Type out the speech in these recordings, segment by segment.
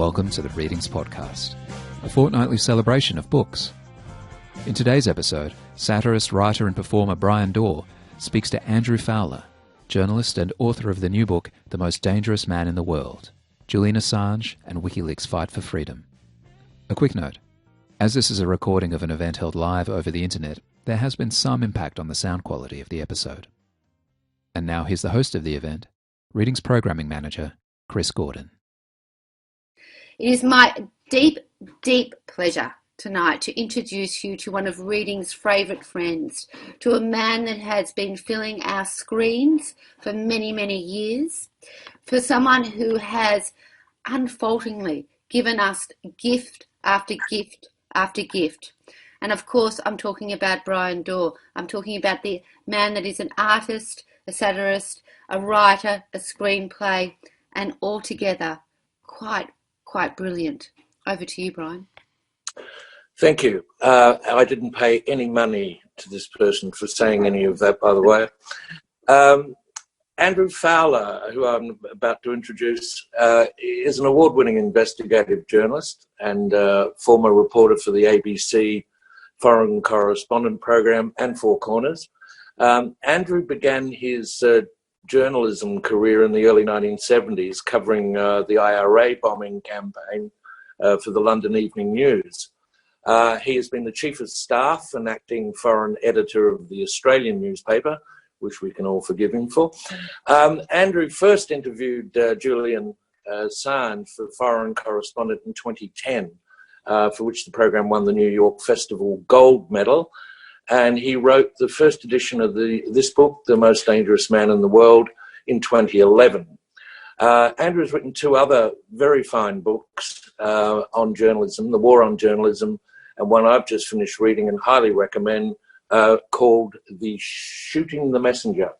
welcome to the Readings Podcast, a fortnightly celebration of books. In today's episode, satirist, writer and performer Bryan Dawe speaks to Andrew Fowler, journalist and author of the new book, The Most Dangerous Man in the World, Julian Assange and WikiLeaks' Fight for Freedom. A quick note. As this is a recording of an event held live over the internet, there has been some impact on the sound quality of the episode. And now here's the host of the event, Readings Programming Manager, Chris Gordon. It is my deep, deep pleasure tonight to introduce you to one of Reading's favourite friends, to a man that has been filling our screens for many, many years, for someone who has unfalteringly given us gift after gift after gift. And of course, I'm talking about Bryan Dawe. I'm talking about the man that is an artist, a satirist, a writer, a screenplay, and altogether quite brilliant. Over to you, Bryan. Thank you. I didn't pay any money to this person for saying any of that, by the way. Andrew Fowler, who I'm about to introduce, is an award-winning investigative journalist and former reporter for the ABC Foreign Correspondent Program and Four Corners. Andrew began his journalism career in the early 1970s, covering the IRA bombing campaign for the London Evening News. He has been the chief of staff and acting foreign editor of the Australian newspaper, which we can all forgive him for. Andrew first interviewed Julian Assange for Foreign Correspondent in 2010, for which the program won the New York Festival Gold Medal. And he wrote the first edition of this book, The Most Dangerous Man in the World, in 2011. Andrew has written two other very fine books on journalism, The War on Journalism, and one I've just finished reading and highly recommend, called The Shooting the Messenger,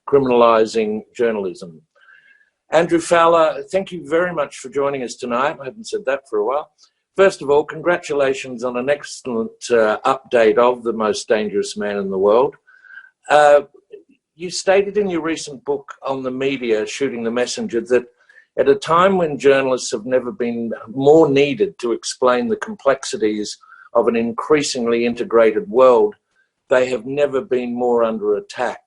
Criminalising Journalism. Andrew Fowler, thank you very much for joining us tonight. I haven't said that for a while. First of all, congratulations on an excellent update of The Most Dangerous Man in the World. You stated in your recent book on the media, Shooting the Messenger, that at a time when journalists have never been more needed to explain the complexities of an increasingly integrated world, they have never been more under attack.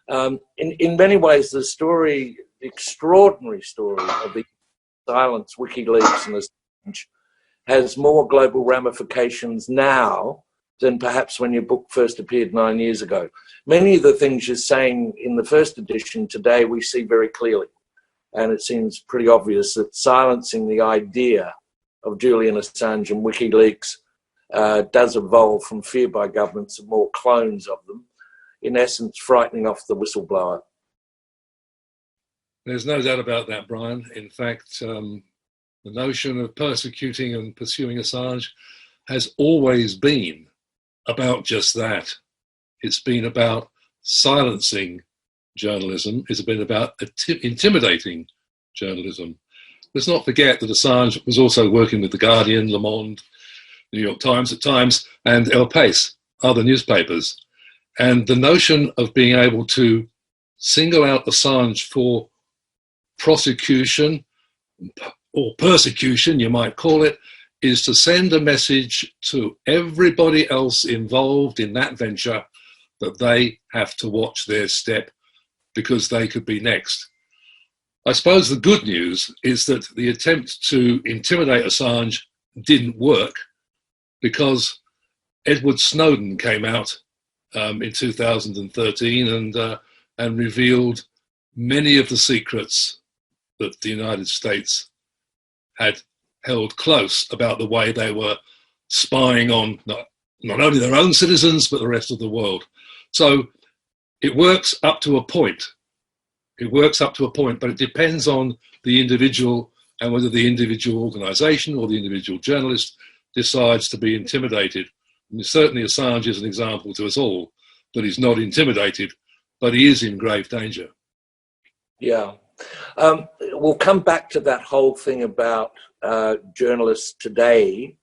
In many ways, the extraordinary story of the silence, WikiLeaks and Assange has more global ramifications now than perhaps when your book first appeared 9 years ago. Many of the things you're saying in the first edition today we see very clearly. And it seems pretty obvious that silencing the idea of Julian Assange and WikiLeaks does evolve from fear by governments of more clones of them, in essence frightening off the whistleblower. There's no doubt about that, Bryan. In fact, the notion of persecuting and pursuing Assange has always been about just that. It's been about silencing journalism. It's been about intimidating journalism. Let's not forget that Assange was also working with The Guardian, Le Monde, New York Times at times, and El País, other newspapers. And the notion of being able to single out Assange for prosecution or persecution, you might call it, is to send a message to everybody else involved in that venture that they have to watch their step because they could be next. I suppose the good news is that the attempt to intimidate Assange didn't work because Edward Snowden came out in 2013 and revealed many of the secrets that the United States had held close about the way they were spying on not only their own citizens, but the rest of the world. So it works up to a point. It works up to a point, but it depends on the individual and whether the individual organisation or the individual journalist decides to be intimidated. And certainly Assange is an example to us all that he's not intimidated, but he is in grave danger. Yeah. We'll come back to that whole thing about journalists today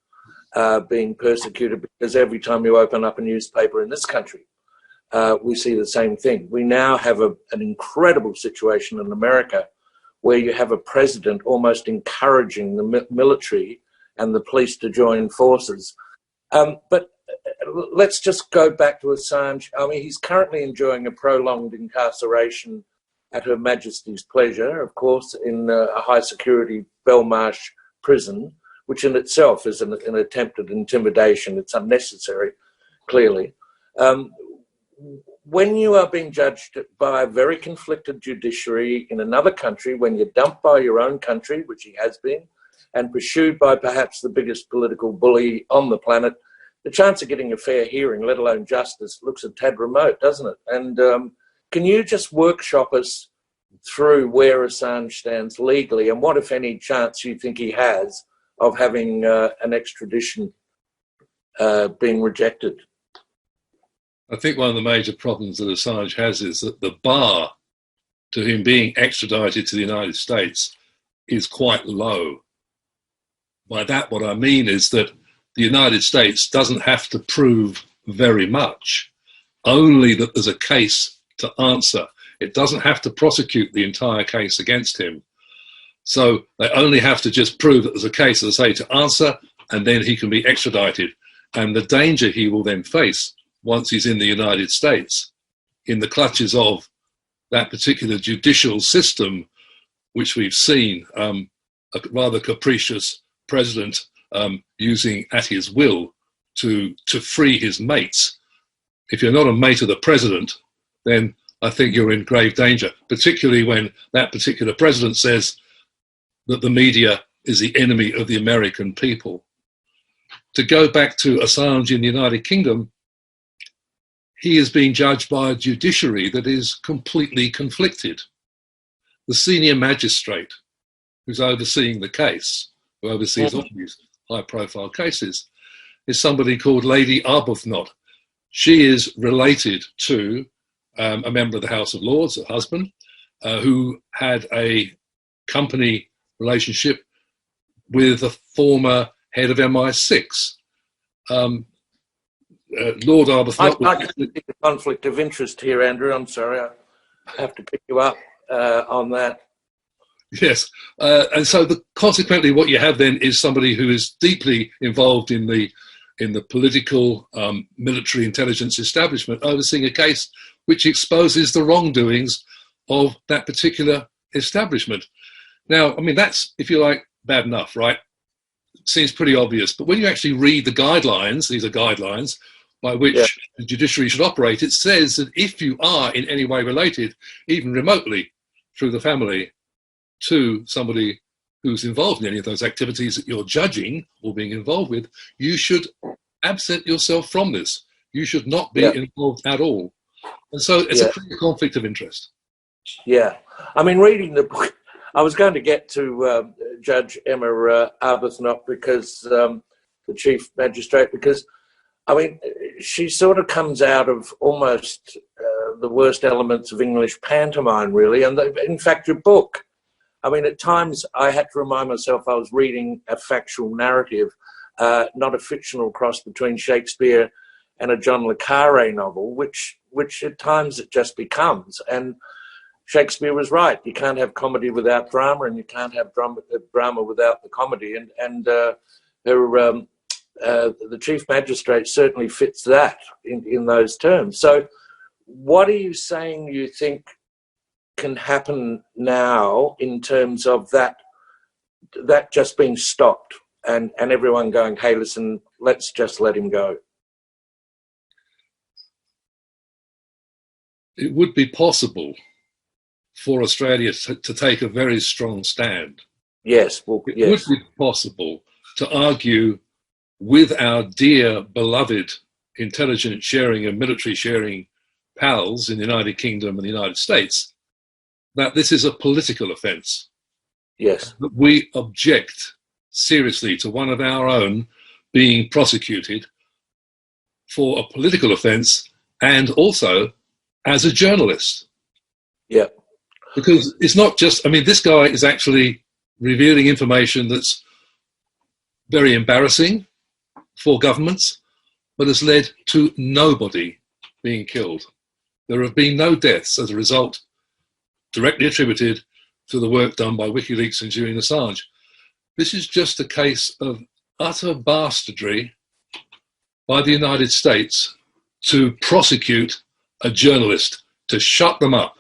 being persecuted, because every time you open up a newspaper in this country, we see the same thing. We now have an incredible situation in America where you have a president almost encouraging the military and the police to join forces. But let's just go back to Assange. I mean, he's currently enjoying a prolonged incarceration at Her Majesty's pleasure, of course, in a high-security Belmarsh prison, which in itself is an attempt at intimidation. It's unnecessary, clearly. When you are being judged by a very conflicted judiciary in another country, when you're dumped by your own country, which he has been, and pursued by perhaps the biggest political bully on the planet, the chance of getting a fair hearing, let alone justice, looks a tad remote, doesn't it? And can you just workshop us through where Assange stands legally and what, if any, chance you think he has of having an extradition being rejected? I think one of the major problems that Assange has is that the bar to him being extradited to the United States is quite low. By that, what I mean is that the United States doesn't have to prove very much, only that there's a case to answer. It doesn't have to prosecute the entire case against him. So they only have to just prove that there's a case, as I say, to answer, and then he can be extradited. And the danger he will then face once he's in the United States, in the clutches of that particular judicial system, which we've seen a rather capricious president using at his will to free his mates. If you're not a mate of the president, then I think you're in grave danger, particularly when that particular president says that the media is the enemy of the American people. To go back to Assange in the United Kingdom, he is being judged by a judiciary that is completely conflicted. The senior magistrate who's overseeing the case, who oversees all these high-profile cases, is somebody called Lady Arbuthnot. She is related to a member of the House of Lords, a husband, who had a company relationship with a former head of MI6. Lord Arbuthnot... I can see the conflict of interest here, Andrew. I'm sorry, I have to pick you up on that. Yes, and so consequently what you have then is somebody who is deeply involved in the political military intelligence establishment overseeing a case which exposes the wrongdoings of that particular establishment. Now, I mean, that's, if you like, bad enough, right? Seems pretty obvious, but when you actually read the guidelines, these are guidelines by which the judiciary should operate, it says that if you are in any way related, even remotely, through the family, to somebody who's involved in any of those activities that you're judging or being involved with, you should absent yourself from this. You should not be involved at all. And so it's a clear conflict of interest. Yeah. I mean, reading the book, I was going to get to Judge Emma Arbuthnot, because the Chief Magistrate, because, I mean, she sort of comes out of almost the worst elements of English pantomime, really. And in fact, your book, I mean, at times I had to remind myself I was reading a factual narrative, not a fictional cross between Shakespeare and a John le Carré novel, which at times it just becomes. And Shakespeare was right. You can't have comedy without drama, and you can't have drama without the comedy. And the Chief Magistrate certainly fits that in those terms. So what are you saying you think can happen now in terms of that just being stopped and everyone going, hey, listen, let's just let him go? It would be possible for Australia to take a very strong stand. Yes. Well, it would be possible to argue with our dear, beloved intelligence sharing and military sharing pals in the United Kingdom and the United States that this is a political offence. Yes. That we object seriously to one of our own being prosecuted for a political offence, and also as a journalist. Yeah. Because it's not just, I mean, this guy is actually revealing information that's very embarrassing for governments, but has led to nobody being killed. There have been no deaths as a result directly attributed to the work done by WikiLeaks and Julian Assange. This is just a case of utter bastardry by the United States to prosecute a journalist, to shut them up.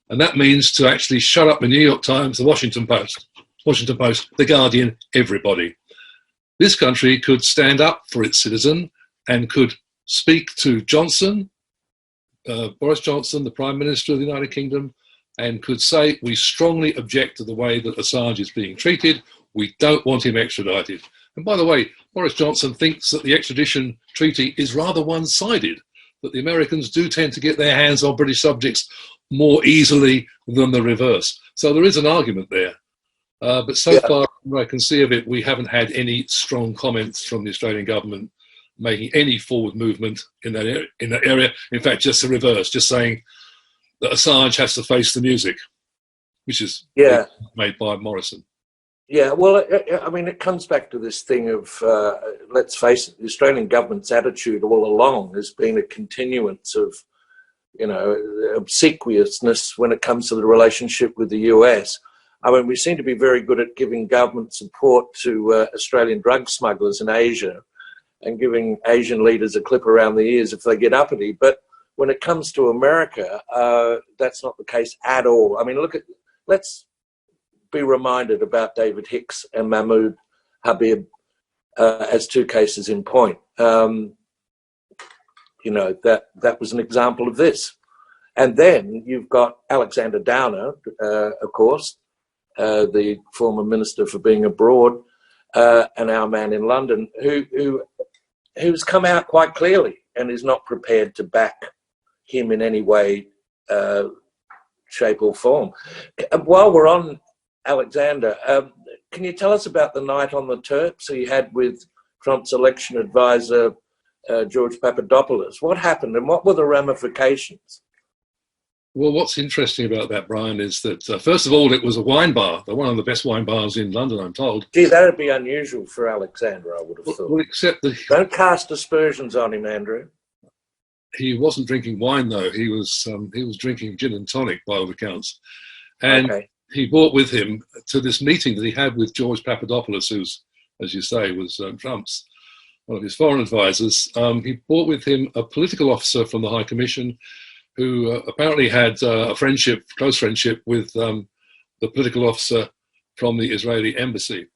And that means to actually shut up the New York Times, the Washington Post, The Guardian, everybody. This country could stand up for its citizen and could speak to Johnson, Boris Johnson, the Prime Minister of the United Kingdom, and could say, we strongly object to the way that Assange is being treated. We don't want him extradited. And by the way, Boris Johnson thinks that the extradition treaty is rather one-sided, that the Americans do tend to get their hands on British subjects more easily than the reverse. So there is an argument there. But so far, I can see of it, we haven't had any strong comments from the Australian government making any forward movement in that area. In fact, just the reverse, just saying that Assange has to face the music, which is made by Morrison. Yeah, well, I mean, it comes back to this thing of, let's face it, the Australian government's attitude all along has been a continuance of, obsequiousness when it comes to the relationship with the US. I mean, we seem to be very good at giving government support to Australian drug smugglers in Asia and giving Asian leaders a clip around the ears if they get uppity. But when it comes to America, that's not the case at all. I mean, let's be reminded about David Hicks and Mahmoud Habib as two cases in point. That was an example of this. And then you've got Alexander Dawe, of course, the former Minister for Being Abroad, and our man in London, who's come out quite clearly and is not prepared to back him in any way, shape or form. While we're on Alexander, can you tell us about the night on the Turks he had with Trump's election advisor, George Papadopoulos? What happened and what were the ramifications? Well, what's interesting about that, Brian, is that, first of all, it was a wine bar. They're one of the best wine bars in London, I'm told. Gee, that would be unusual for Alexander, I would have thought. Well, except don't cast aspersions on him, Andrew. He wasn't drinking wine, though. He was drinking gin and tonic, by all accounts. And he brought with him to this meeting that he had with George Papadopoulos, who's, as you say, was Trump's, one of his foreign advisors. He brought with him a political officer from the High Commission who apparently had a close friendship with the political officer from the Israeli embassy.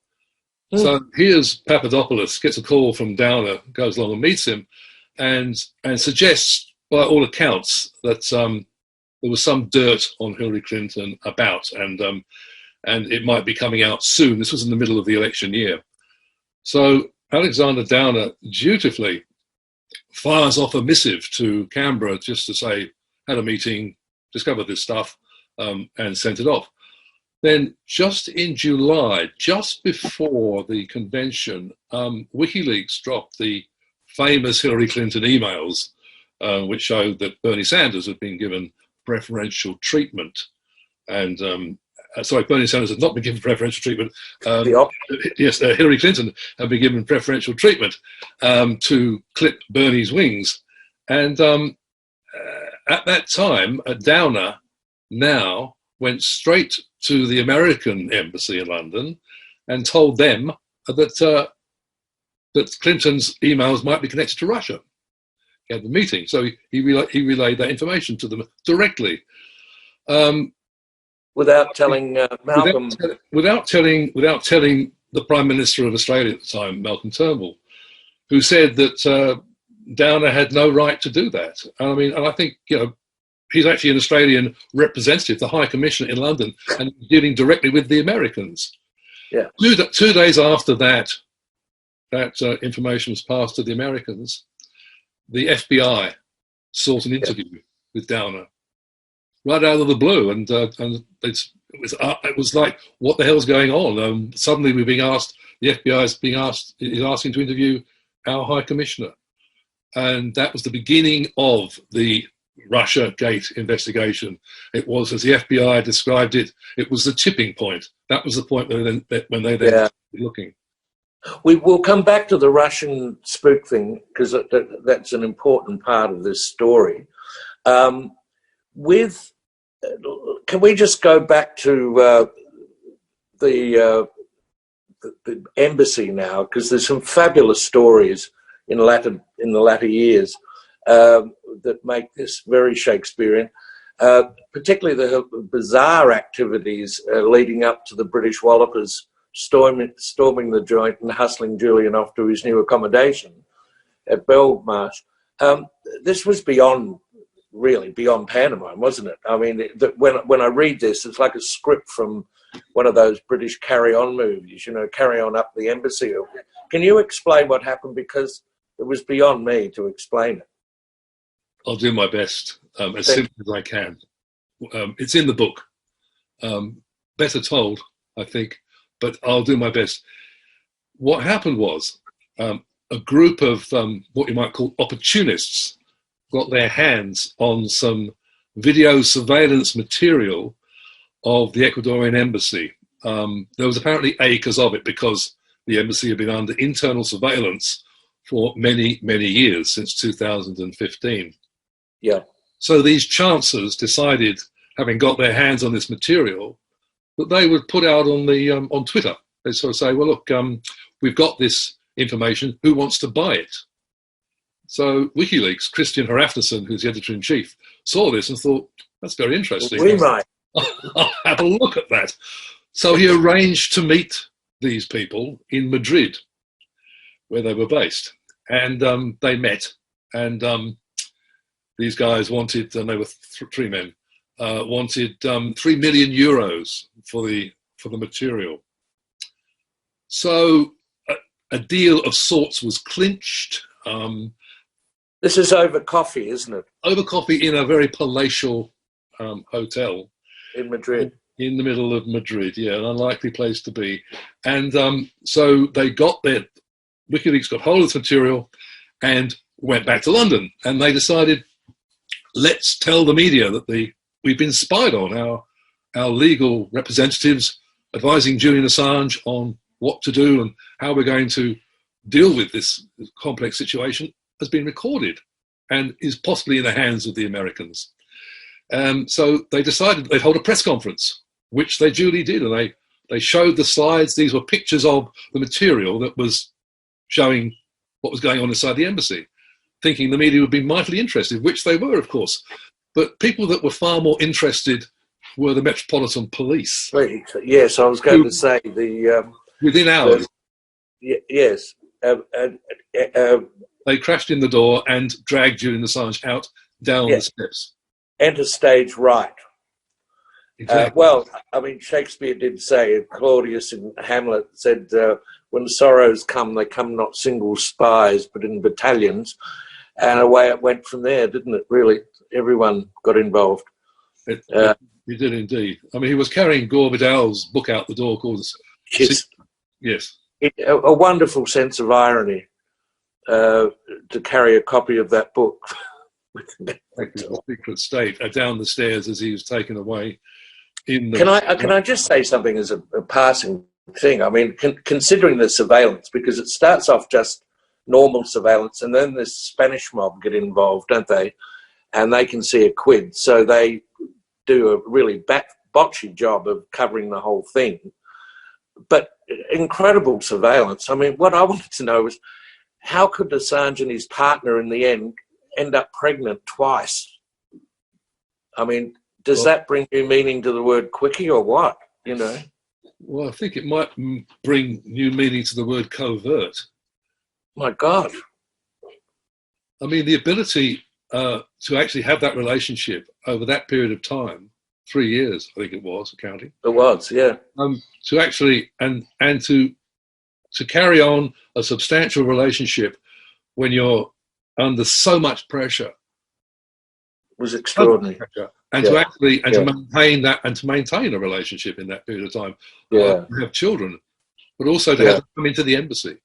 So here's Papadopoulos, gets a call from Dawe, goes along and meets him, and suggests, by all accounts, that there was some dirt on Hillary Clinton about, and it might be coming out soon. This was in the middle of the election year. So Alexander Dawe dutifully fires off a missive to Canberra just to say, had a meeting, discovered this stuff, and sent it off. Then just in July, just before the convention, WikiLeaks dropped the famous Hillary Clinton emails, which showed that Bernie Sanders had been given preferential treatment. And, Bernie Sanders had not been given preferential treatment. Yes, Hillary Clinton had been given preferential treatment to clip Bernie's wings. And at that time, Dawe now went straight to the American embassy in London and told them that Clinton's emails might be connected to Russia. He had the meeting, so he relayed that information to them directly, without telling Malcolm. Without telling the Prime Minister of Australia at the time, Malcolm Turnbull, who said that Dawe had no right to do that. And I think he's actually an Australian representative, the High Commissioner in London, and dealing directly with the Americans. Yeah. 2 days after that information was passed to the Americans, the FBI sought an interview with Dawe right out of the blue, and it was like, what the hell's going on? Suddenly we're being asked, the FBI is asking to interview our High Commissioner, and that was the beginning of the Russia Gate investigation. It was, as the FBI described it, it was the tipping point. That was the point when they started looking. We will come back to the Russian spook thing because that's an important part of this story. can we just go back to the embassy now, because there's some fabulous stories in the latter years that make this very Shakespearean, particularly the bizarre activities leading up to the British Wallopers storming the joint and hustling Julian off to his new accommodation at Belmarsh. This was really beyond pantomime, wasn't it? I mean, when I read this, it's like a script from one of those British carry-on movies, carry on up the embassy. Can you explain what happened? Because it was beyond me to explain it. I'll do my best, as simply as I can. It's in the book. Better told, I think, but I'll do my best. What happened was a group of what you might call opportunists got their hands on some video surveillance material of the Ecuadorian embassy. There was apparently acres of it because the embassy had been under internal surveillance for many, many years, since 2015. Yeah. So these chancers decided, having got their hands on this material, that they would put out on Twitter. They sort of say, well, look, we've got this information. Who wants to buy it? So WikiLeaks, Christian Hrafnsson, who's the editor-in-chief, saw this and thought, that's very interesting. We might. I'll have a look at that. So he arranged to meet these people in Madrid, where they were based. And they met. And these guys wanted, and they were three men, wanted 3 million euros for the material. So a deal of sorts was clinched. This is over coffee, isn't it? Over coffee in a very palatial hotel. In Madrid. In the middle of Madrid, yeah, an unlikely place to be. And so they WikiLeaks got hold of this material and went back to London. And they decided, let's tell the media that we've been spied on. Our legal representatives advising Julian Assange on what to do and how we're going to deal with this complex situation has been recorded and is possibly in the hands of the Americans. So they decided they'd hold a press conference, which they duly did, and they showed the slides. These were pictures of the material that was showing what was going on inside the embassy, thinking the media would be mightily interested, which they were, of course. But people that were far more interested were the Metropolitan Police. Yes, I was going to say within hours. Yes. They crashed in the door and dragged Julian Assange out down the steps. Enter stage right. Exactly. Well, I mean, Shakespeare did say, Claudius in Hamlet said, when sorrows come, they come not single spies, but in battalions. And away it went from there, didn't it, really? Everyone got involved. It did indeed. I mean, he was carrying Gore Vidal's book out the door called... Yes. A wonderful sense of irony to carry a copy of that book. Secret state down the stairs as he was taken away. Can I just say something as a passing thing? I mean, considering the surveillance, because it starts off just normal surveillance, and then this Spanish mob get involved, don't they? And they can see a quid, so they do a really botchy job of covering the whole thing. But incredible surveillance. I mean, what I wanted to know was, how could Assange and his partner in the end up pregnant twice? I mean, does that bring new meaning to the word quickie or what, Well, I think it might bring new meaning to the word covert. My God. I mean, the ability to actually have that relationship over that period of time, 3 years, I think it was, counting. It was, yeah. To actually, and to carry on a substantial relationship when you're under so much pressure was extraordinary. And to actually to maintain that and to maintain a relationship in that period of time, to have children, but also to have to come into the embassy.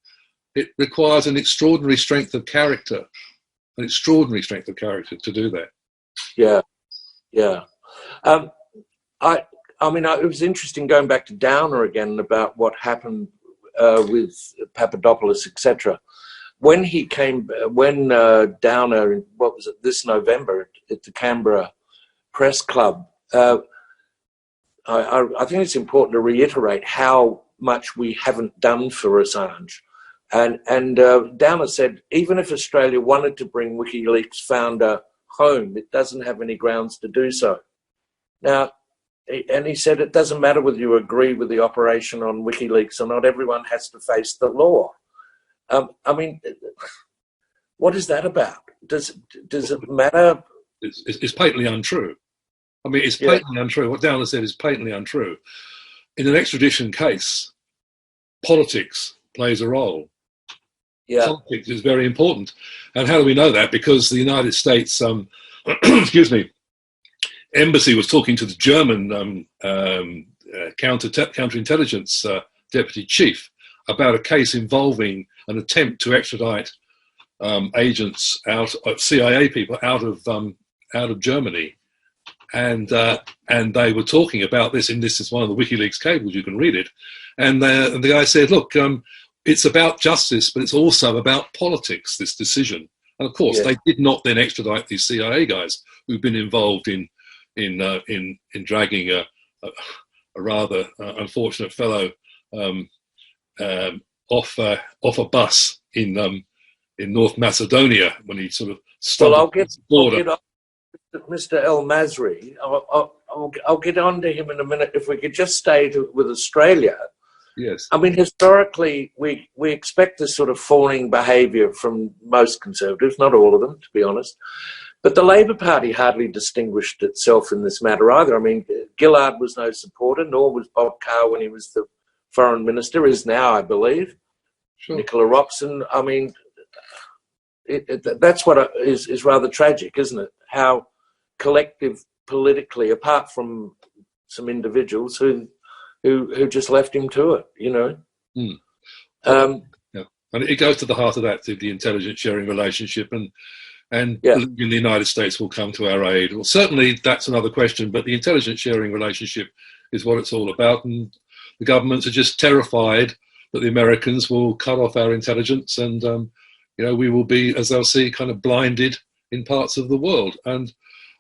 It requires an extraordinary strength of character, to do that. Yeah, yeah. I mean, it was interesting going back to Downer again about what happened with Papadopoulos, etc. When Downer, what was it, this November at the Canberra Press Club, I think it's important to reiterate how much we haven't done for Assange. And Dawe said, even if Australia wanted to bring WikiLeaks founder home, it doesn't have any grounds to do so. Now, and he said it doesn't matter whether you agree with the operation on WikiLeaks or not, everyone has to face the law. I mean, what is that about? Does it matter? It's patently untrue. I mean, it's patently untrue. What Dawe said is patently untrue. In an extradition case, politics plays a role. Yeah. Politics is very important. And how do we know that? Because the United States, excuse me, embassy was talking to the German counterintelligence deputy chief about a case involving an attempt to extradite agents CIA people out of Germany, and they were talking about this. And this is one of the WikiLeaks cables. You can read it. And the guy said, "Look, it's about justice, but it's also about politics. This decision." And of course, they did not then extradite these CIA guys who've been involved in dragging a rather unfortunate fellow off a bus in North Macedonia when he sort of stopped. Well, I'll get on to Mr. El Masri. I'll get on to him in a minute. If we could just stay with Australia. Yes. I mean, historically, we expect this sort of fawning behaviour from most Conservatives, not all of them, to be honest. But the Labor Party hardly distinguished itself in this matter either. I mean, Gillard was no supporter, nor was Bob Carr when he was the Foreign Minister, is now, I believe. Sure. Nicola Roxon. I mean, that's what is rather tragic, isn't it? How collective politically, apart from some individuals who just left him to it, you know. And it goes to the heart of that, to the intelligence sharing relationship, and believing the United States will come to our aid. Well, certainly that's another question, but the intelligence sharing relationship is what it's all about, and the governments are just terrified that the Americans will cut off our intelligence, and we will be, as they'll see, kind of blinded in parts of the world. And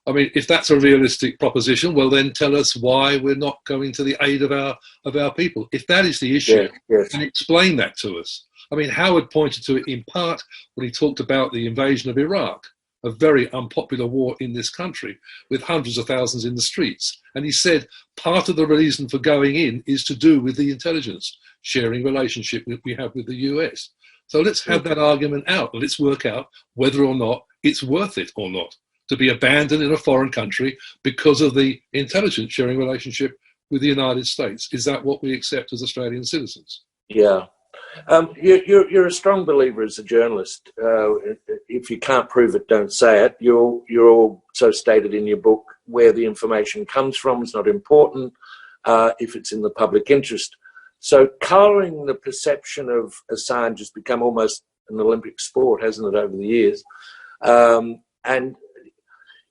I mean, if that's a realistic proposition, well, then tell us why we're not going to the aid of our people. If that is the issue, and explain that to us. I mean, Howard pointed to it in part when he talked about the invasion of Iraq, a very unpopular war in this country with hundreds of thousands in the streets. And he said part of the reason for going in is to do with the intelligence sharing relationship that we have with the US. So let's have that argument out. Let's work out whether or not it's worth it or not to be abandoned in a foreign country because of the intelligence sharing relationship with the United States. Is that what we accept as Australian citizens? Yeah. You're a strong believer as a journalist. If you can't prove it, don't say it. You're also stated in your book where the information comes from is not important if it's in the public interest. So colouring the perception of Assange has become almost an Olympic sport, hasn't it, over the years? And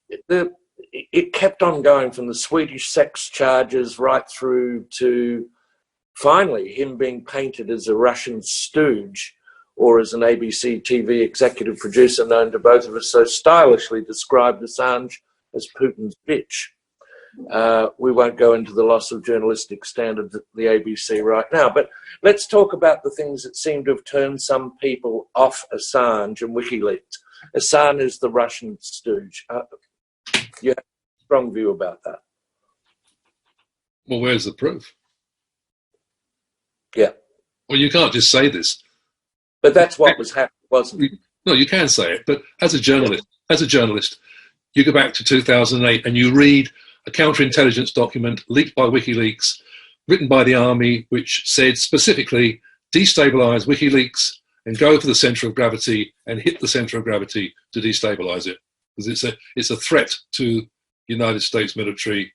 it kept on going from the Swedish sex charges right through to finally him being painted as a Russian stooge, or as an ABC TV executive producer known to both of us so stylishly described Assange as Putin's bitch. We won't go into the loss of journalistic standards at the ABC right now, but let's talk about the things that seem to have turned some people off Assange and WikiLeaks. Assange is the Russian stooge. You have a strong view about that. Well, where's the proof? Yeah. Well, you can't just say this. But that's what was happening, wasn't it? No, you can say it. But as a journalist, you go back to 2008 and you read a counterintelligence document leaked by WikiLeaks, written by the army, which said specifically, destabilize WikiLeaks and go for the center of gravity and hit the center of gravity to destabilize it. Because it's a threat to United States military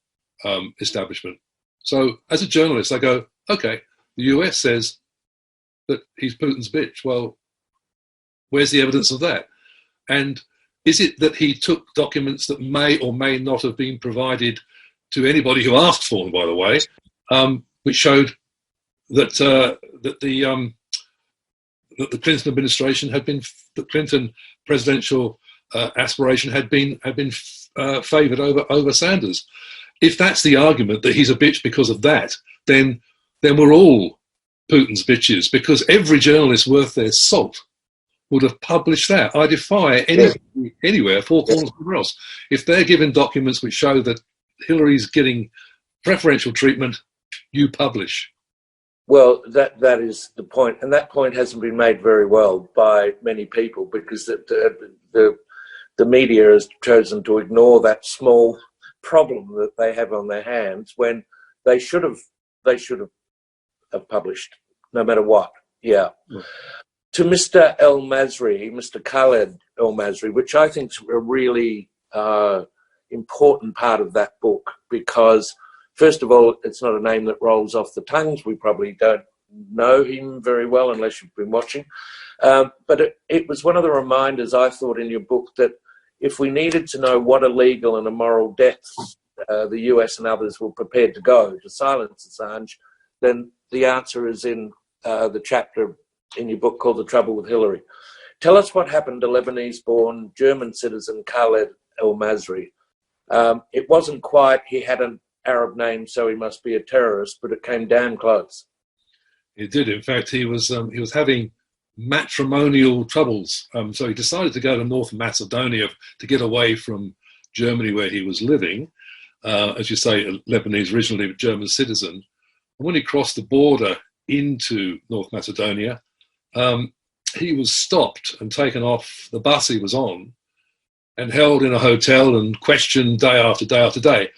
establishment. So as a journalist, I go, okay, the US says that he's Putin's bitch. Well, where's the evidence of that? And is it that he took documents that may or may not have been provided to anybody who asked for them, by the way, which showed that the Clinton administration had been, the Clinton presidential aspiration had been favoured over Sanders? if that's the argument, that he's a bitch because of that, then we're all Putin's bitches, because every journalist worth their salt would have published that. I defy anybody anywhere, four corners somewhere else. If they're given documents which show that Hillary's getting preferential treatment, you publish. Well, that is the point, and that point hasn't been made very well by many people, because the media has chosen to ignore that small problem that they have on their hands, when they should have published, no matter what. Yeah. Mm. To Mr. El-Masri, Mr. Khaled El-Masri, which I think is a really important part of that book, because first of all, it's not a name that rolls off the tongues. We probably don't know him very well unless you've been watching. But it was one of the reminders, I thought, in your book, that if we needed to know what illegal and immoral depths the US and others were prepared to go to silence Assange, then the answer is in the chapter in your book called The Trouble with Hillary. Tell us what happened to Lebanese-born German citizen Khaled El-Masri. It wasn't quite, he had an Arab name, so he must be a terrorist, but it came damn close. It did. In fact, he was having matrimonial troubles. So he decided to go to North Macedonia to get away from Germany, where he was living. As you say, Lebanese originally, but German citizen. And when he crossed the border into North Macedonia, he was stopped and taken off the bus he was on and held in a hotel and questioned day after day after day.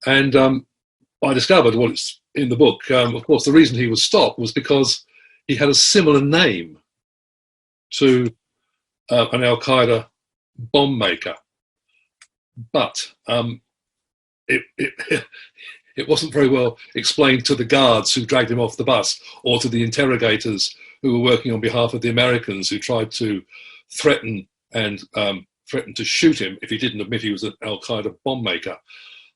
And I discovered what's in the book. Of course, the reason he was stopped was because he had a similar name to an Al-Qaeda bomb maker. But it wasn't very well explained to the guards who dragged him off the bus, or to the interrogators who were working on behalf of the Americans, who tried to threaten to shoot him if he didn't admit he was an Al-Qaeda bomb maker.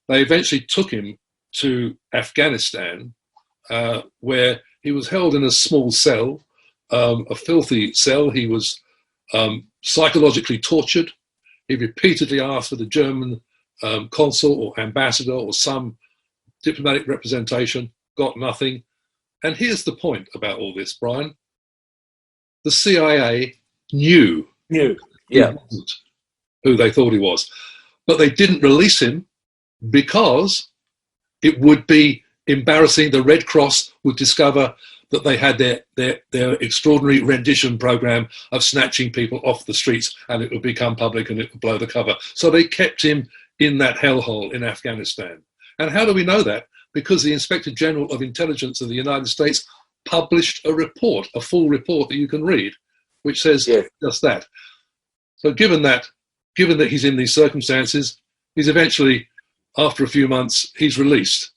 They eventually took him to Afghanistan, where he was held in a small cell, a filthy cell. He was psychologically tortured. He repeatedly asked for the German consul or ambassador or some diplomatic representation, got nothing. And here's the point about all this, Brian. The CIA knew he wasn't who they thought he was. But they didn't release him because it would be embarrassing. The Red Cross would discover that they had their extraordinary rendition program of snatching people off the streets, and it would become public and it would blow the cover. So they kept him in that hellhole in Afghanistan. And how do we know that? Because the Inspector General of Intelligence of the United States published a report, a full report that you can read, which says just that. So given that he's in these circumstances, he's eventually, after a few months, he's released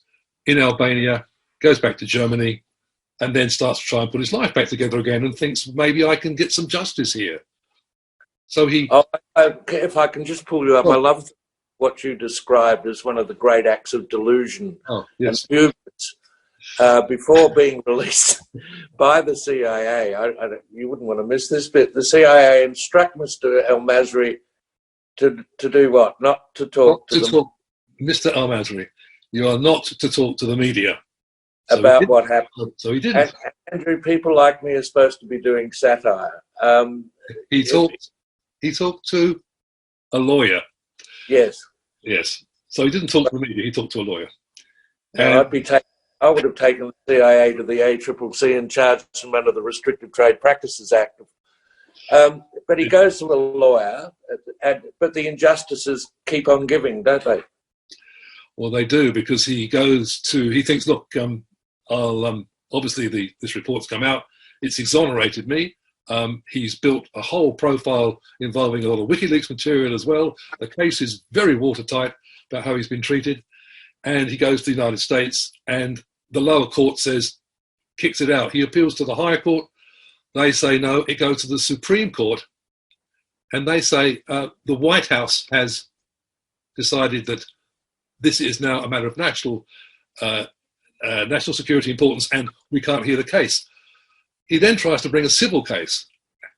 in Albania, goes back to Germany, and then starts to try and put his life back together again and thinks, maybe I can get some justice here. So he... if I can just pull you up, I love what you described as one of the great acts of delusion and hubris. Before being released by the CIA, you wouldn't want to miss this bit, the CIA instruct Mr. El-Masri to do what? Not to talk to them. Mr. El-Masri, you are not to talk to the media. About what happened. So he didn't. Andrew, people like me are supposed to be doing satire. He talked to a lawyer. Yes. So he didn't talk to the media, he talked to a lawyer. I would have taken the CIA to the ACCC and charged him under the Restricted Trade Practices Act. But he goes to a lawyer, but the injustices keep on giving, don't they? Well, they do, because he thinks, look, obviously this report's come out, it's exonerated me. He's built a whole profile involving a lot of WikiLeaks material as well. The case is very watertight about how he's been treated. And he goes to the United States, and the lower court kicks it out. He appeals to the higher court. They say no, it goes to the Supreme Court. And they say the White House has decided that this is now a matter of national security importance, and we can't hear the case. He then tries to bring a civil case.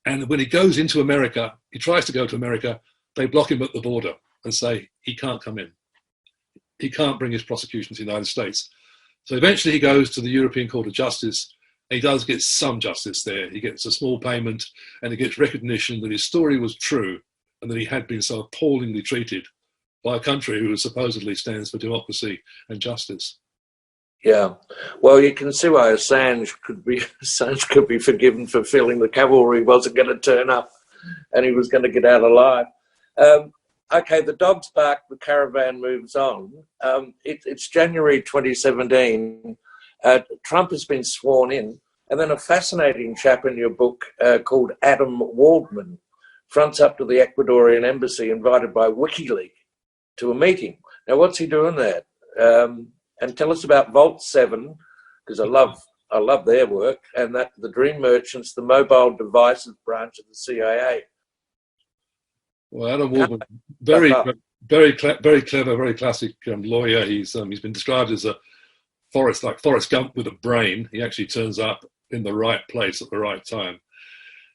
And when he goes into America, he tries to go to America, they block him at the border and say he can't come in. he can't bring his prosecution to the United States. So eventually he goes to the European Court of Justice. And he does get some justice there. He gets a small payment, and he gets recognition that his story was true and that he had been so appallingly treated by a country who supposedly stands for democracy and justice. Yeah, well, you can see why Assange could be forgiven for feeling the cavalry wasn't going to turn up, and he was going to get out alive. Okay, the dogs bark, the caravan moves on. It's January 2017. Trump has been sworn in, and then a fascinating chap in your book called Adam Waldman fronts up to the Ecuadorian embassy, invited by WikiLeaks to a meeting. Now, what's he doing there? And tell us about Vault 7, because I love their work, and that the Dream Merchants, the mobile devices branch of the CIA. Well, Adam Waldman, very clever, very classic lawyer. He's been described as a Forrest Gump with a brain. He actually turns up in the right place at the right time.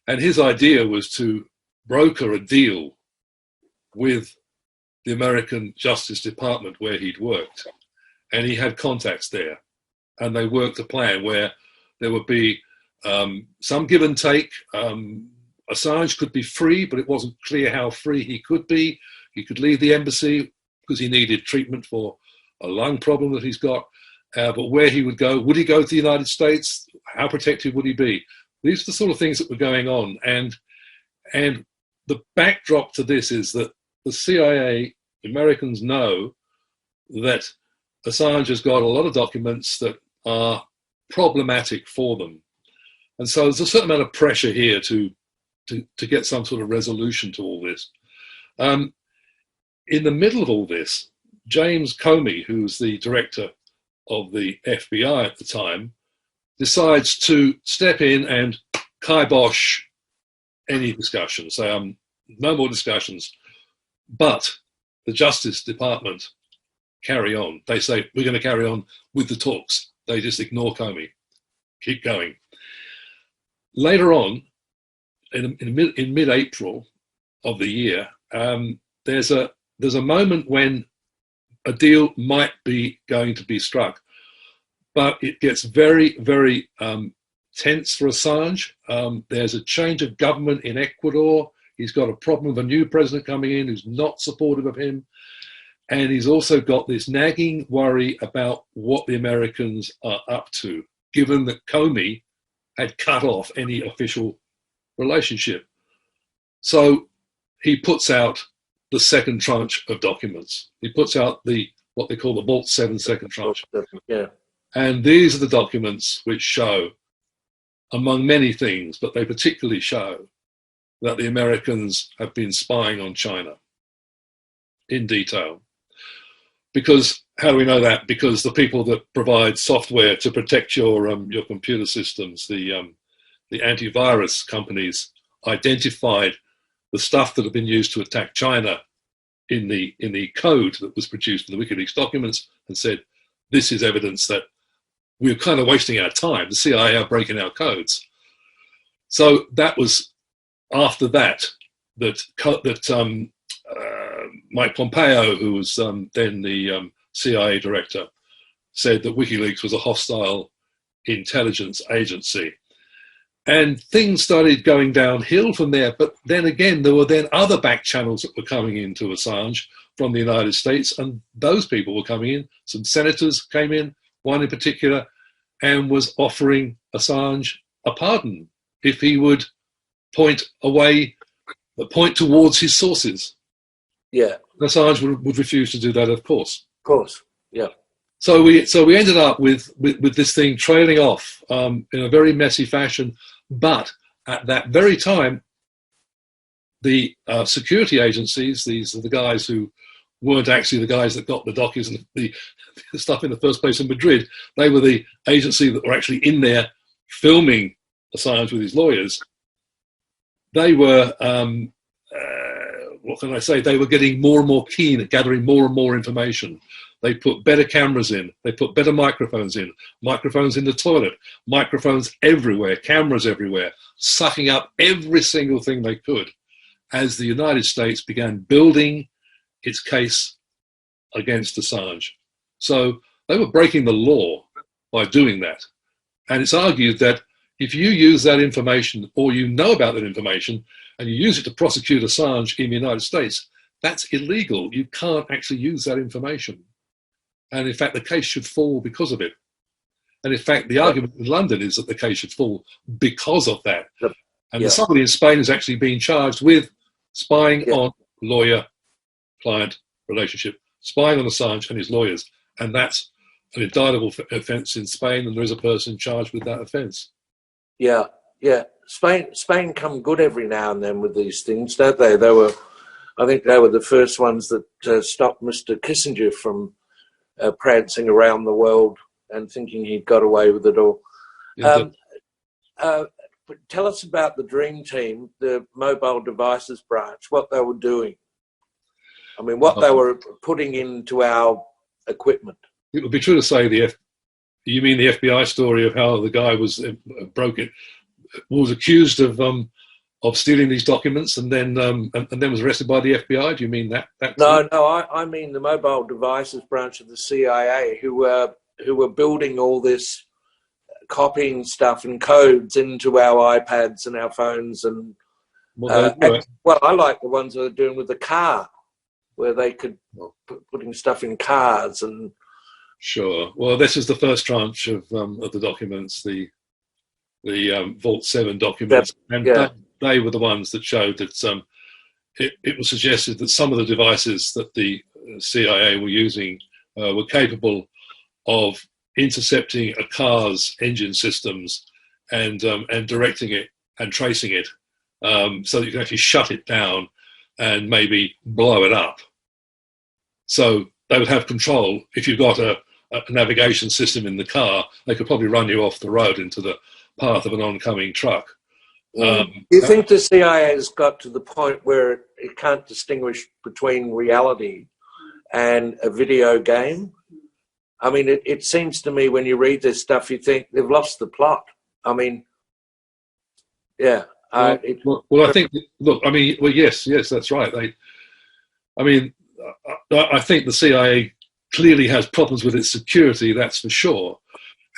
And his idea was to broker a deal with the American Justice Department where he'd worked. And he had contacts there. And they worked a plan where there would be some give and take. Assange could be free, but it wasn't clear how free he could be. He could leave the embassy because he needed treatment for a lung problem that he's got. But where he would go to the United States? How protected would he be? These are the sort of things that were going on. And the backdrop to this is that the CIA, Americans know that Assange has got a lot of documents that are problematic for them. And so there's a certain amount of pressure here to get some sort of resolution to all this. In the middle of all this, James Comey, who's the director of the FBI at the time, decides to step in and kibosh any discussion. Say, no more discussions. But the Justice Department carry on. They say, we're going to carry on with the talks. They just ignore Comey. Keep going. Later on, in mid-April of the year, there's a moment when a deal might be going to be struck, but it gets very, very tense for Assange. There's a change of government in Ecuador. He's got a problem with a new president coming in who's not supportive of him. And he's also got this nagging worry about what the Americans are up to, given that Comey had cut off any official relationship. So he puts out the second tranche of documents. He puts out what they call the Vault 7 second tranche. Yeah. And these are the documents which show, among many things, but they particularly show that the Americans have been spying on China in detail. Because, how do we know that? Because the people that provide software to protect your computer systems, the antivirus companies, identified the stuff that had been used to attack China in the code that was produced in the WikiLeaks documents, and said, this is evidence that we're kind of wasting our time. The CIA are breaking our codes. So that was after that Mike Pompeo, who was then the CIA director, said that WikiLeaks was a hostile intelligence agency. And things started going downhill from there. But then again, there were then other back channels that were coming into Assange from the United States, and those people were coming in. Some senators came in, one in particular, and was offering Assange a pardon if he would point towards his sources. Yeah. Assange would refuse to do that, of course. Of course, yeah. So we ended up with this thing trailing off in a very messy fashion. But at that very time, the security agencies, these are the guys who weren't actually the guys that got the documents and the stuff in the first place in Madrid. They were the agency that were actually in there filming Assange with his lawyers. They were, what can I say? They were getting more and more keen at gathering more and more information. They put better cameras in. They put better microphones in the toilet, microphones everywhere, cameras everywhere, sucking up every single thing they could as the United States began building its case against Assange. So they were breaking the law by doing that. And it's argued that if you use that information, or you know about that information, and you use it to prosecute Assange in the United States, that's illegal. You can't actually use that information. And in fact, the case should fall because of it. And in fact, the argument in London is that the case should fall because of that. And somebody in Spain is actually being charged with spying on lawyer-client relationship, spying on Assange and his lawyers. And that's an indictable offence in Spain, and there is a person charged with that offence. Yeah. Spain come good every now and then with these things, don't they? I think they were the first ones that stopped Mr. Kissinger from prancing around the world and thinking he'd got away with it all. But tell us about the Dream Team, the mobile devices branch, what they were doing. I mean, what they were putting into our equipment. It would be true to say you mean the FBI story of how the guy was accused of stealing these documents and then was arrested by the FBI? Do you mean that? No, I mean the mobile devices branch of the CIA who were building all this, copying stuff and codes into our iPads and our phones. And I like the ones that are doing with the car, where they could putting stuff in cars and. Sure. Well, this is the first tranche of the documents, the Vault 7 documents, they were the ones that showed that it was suggested that some of the devices that the CIA were using were capable of intercepting a car's engine systems and directing it and tracing it, so that you can actually shut it down and maybe blow it up. So they would have control. If you've got a navigation system in the car, they could probably run you off the road into the path of an oncoming truck. Do you think the CIA has got to the point where it can't distinguish between reality and a video game? I mean, it seems to me when you read this stuff, you think they've lost the plot. I mean, yeah. I think, yes, that's right. I think the CIA clearly has problems with its security, that's for sure.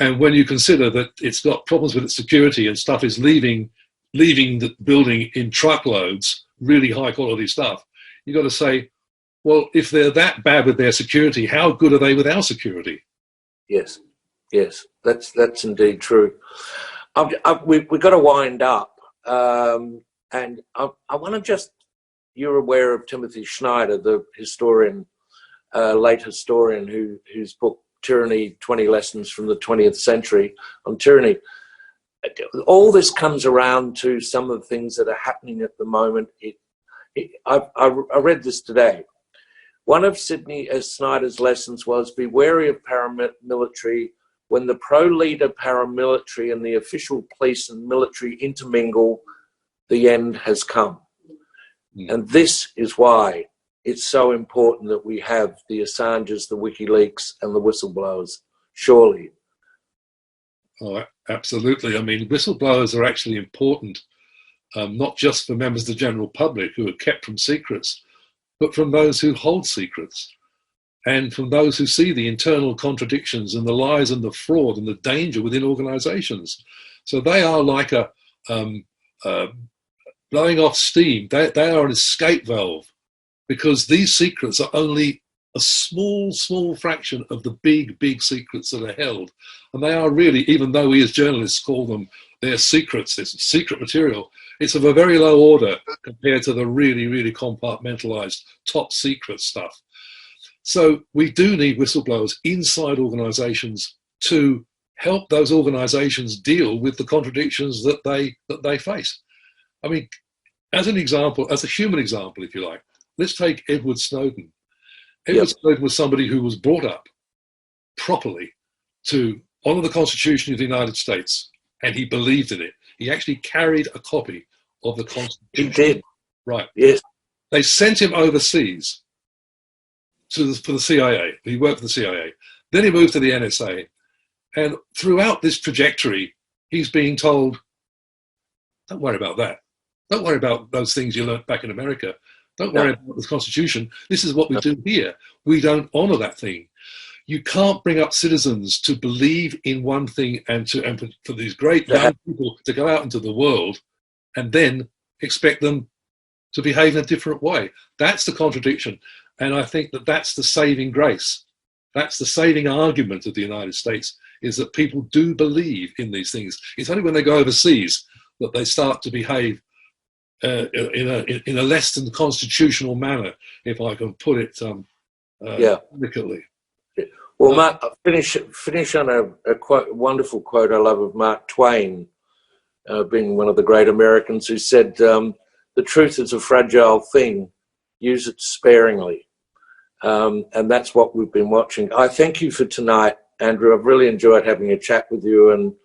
And when you consider that it's got problems with its security and stuff is leaving the building in truckloads, really high quality stuff, you've got to say, well, if they're that bad with their security, how good are they with our security? Yes, that's indeed true. We've got to wind up. And I want to just, you're aware of Timothy Schneider, the historian, late historian whose book Tyranny, 20 Lessons from the 20th Century on Tyranny. All this comes around to some of the things that are happening at the moment. I read this today. One of Sidney Snyder's lessons was be wary of paramilitary. When the pro-leader paramilitary and the official police and military intermingle, the end has come. And this is why it's so important that we have the Assanges, the WikiLeaks, and the whistleblowers, surely. Oh, absolutely. I mean, whistleblowers are actually important, not just for members of the general public who are kept from secrets, but from those who hold secrets and from those who see the internal contradictions and the lies and the fraud and the danger within organizations. So they are like a blowing off steam. They are an escape valve, because these secrets are only a small fraction of the big secrets that are held. And they are really, even though we as journalists call them their secrets, this secret material, it's of a very low order compared to the really compartmentalized top secret stuff. So we do need whistleblowers inside organizations to help those organizations deal with the contradictions that they face. I mean, as an example, as a human example, if you like, let's take Edward Snowden. Edward Snowden was somebody who was brought up properly to honor the Constitution of the United States, and he believed in it. He actually carried a copy of the Constitution. He did. Right. Yes. They sent him overseas for the CIA. He worked for the CIA. Then he moved to the NSA. And throughout this trajectory, he's being told, don't worry about that. Don't worry about those things you learned back in America. Don't worry about the Constitution. This is what we do here. We don't honor that thing. you can't bring up citizens to believe in one thing and for these great young people to go out into the world and then expect them to behave in a different way. That's the contradiction. And I think that that's the saving grace. That's the saving argument of the United States, is that people do believe in these things. It's only when they go overseas that they start to behave in a less than constitutional manner, if I can put it delicately. Well, Mark, finish on a wonderful quote I love of Mark Twain, being one of the great Americans, who said, "The truth is a fragile thing. Use it sparingly." And that's what we've been watching. I thank you for tonight, Andrew. I've really enjoyed having a chat with you, and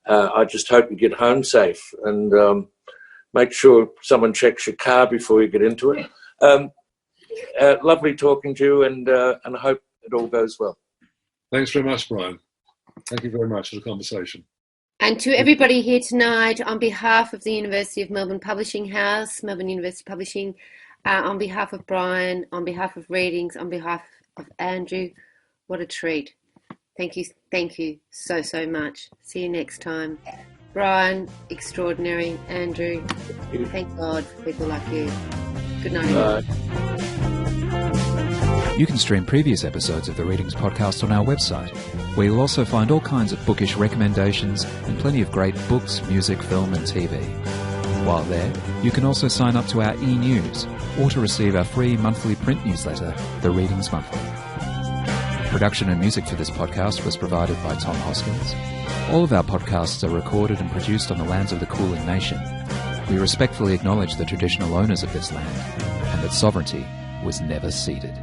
I just hope you get home safe, and make sure someone checks your car before you get into it. Lovely talking to you, and I hope it all goes well. Thanks very much, Bryan. Thank you very much for the conversation. And to everybody here tonight, on behalf of the University of Melbourne Publishing House, Melbourne University Publishing, on behalf of Bryan, on behalf of Readings, on behalf of Andrew, what a treat. Thank you so much. See you next time. Bryan, extraordinary. Andrew, thank God for people like you. Good night. You can stream previous episodes of the Readings podcast on our website, where you'll also find all kinds of bookish recommendations and plenty of great books, music, film and TV. While there, you can also sign up to our e-news or to receive our free monthly print newsletter, The Readings Monthly. Production and music for this podcast was provided by Tom Hoskins. All of our podcasts are recorded and produced on the lands of the Kulin Nation. We respectfully acknowledge the traditional owners of this land and that sovereignty was never ceded.